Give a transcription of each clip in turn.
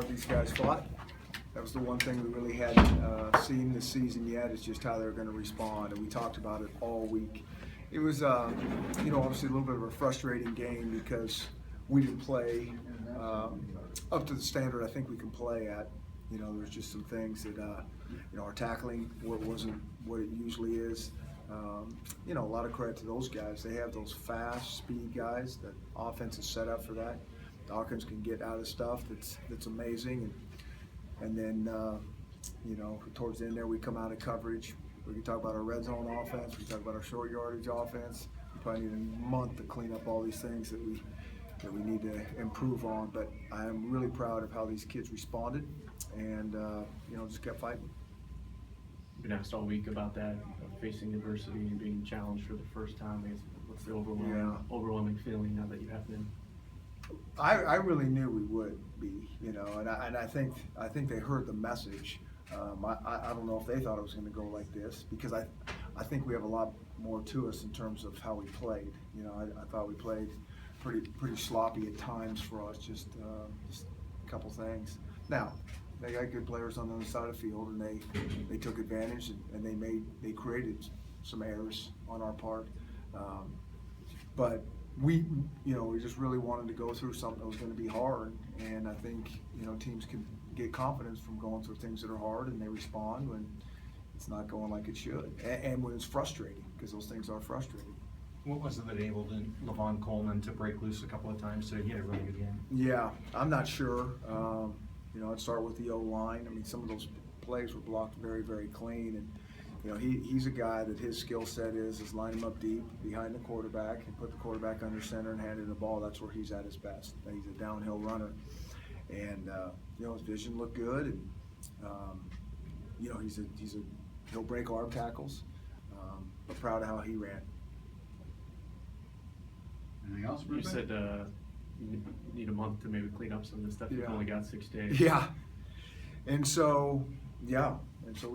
these guys fought. That was the one thing we really hadn't seen this season yet, is just how they're going to respond, and we talked about it all week. It was, obviously a little bit of a frustrating game because we didn't play up to the standard I think we can play at. There's just some things that, our tackling wasn't what it usually is. A lot of credit to those guys. They have those fast speed guys. The offense is set up for that. Dawkins can get out of stuff that's amazing. And then, towards the end there, we come out of coverage. We can talk about our red zone offense. We can talk about our short yardage offense. We probably need a month to clean up all these things that we need to improve on. But I am really proud of how these kids responded and, just kept fighting. Been asked all week about that, facing adversity and being challenged for the first time. What's the overwhelming feeling now that you have been? I really knew we would be, and I think they heard the message. I don't know if they thought it was going to go like this, because I think we have a lot more to us in terms of how we played. I thought we played pretty sloppy at times for us, just a couple things. Now, they got good players on the other side of the field, and they took advantage, and they created some errors on our part. But we just really wanted to go through something that was going to be hard, and I think teams can get confidence from going through things that are hard, and they respond when it's not going like it should, and when it's frustrating, because those things are frustrating. What was it that enabled Levon Coleman to break loose a couple of times so he had a really good game? Yeah, I'm not sure. I'd start with the O-line. I mean, some of those plays were blocked very, very clean, and he's a guy that his skill set is line him up deep behind the quarterback and put the quarterback under center and hand him the ball. That's where he's at his best. He's a downhill runner, and his vision looked good, and he'll break arm tackles. But proud of how he ran. Anything else? You said you need a month to maybe clean up some of this stuff. You've only got 6 days. Yeah, and so we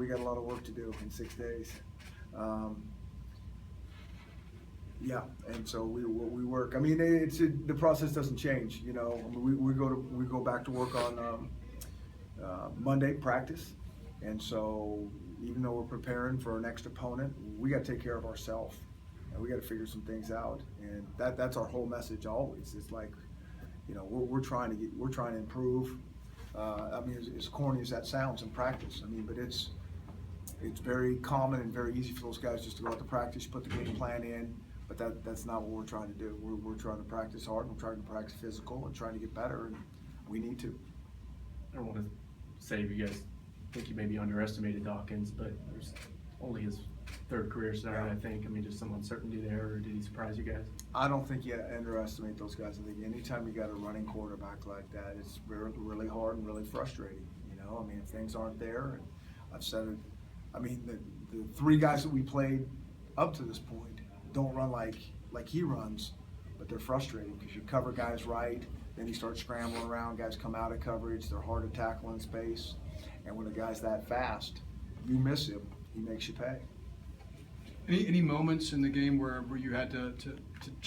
got a lot of work to do in 6 days. And so we work. I mean, the process doesn't change. We go back to work on Monday practice, and so even though we're preparing for our next opponent, we got to take care of ourselves, and we got to figure some things out. And that's our whole message always. It's like, we're trying to improve. I mean, as corny as that sounds in practice, but it's very common and very easy for those guys just to go out to practice, put the game plan in, but that's not what we're trying to do. We're trying to practice hard, we're trying to practice physical, and trying to get better, and we need to. I don't want to say if you guys think you maybe underestimated Dawkins, but there's only his third career start, I think. I mean, just some uncertainty there, or did he surprise you guys? I don't think you underestimate those guys. I think anytime you got a running quarterback like that, it's really hard and really frustrating. If things aren't there, and I've said it. The 3 guys that we played up to this point don't run like he runs, but they're frustrating because you cover guys right, then you start scrambling around, guys come out of coverage, they're hard to tackle in space, and when a guy's that fast, you miss him, he makes you pay. Any moments in the game where you had to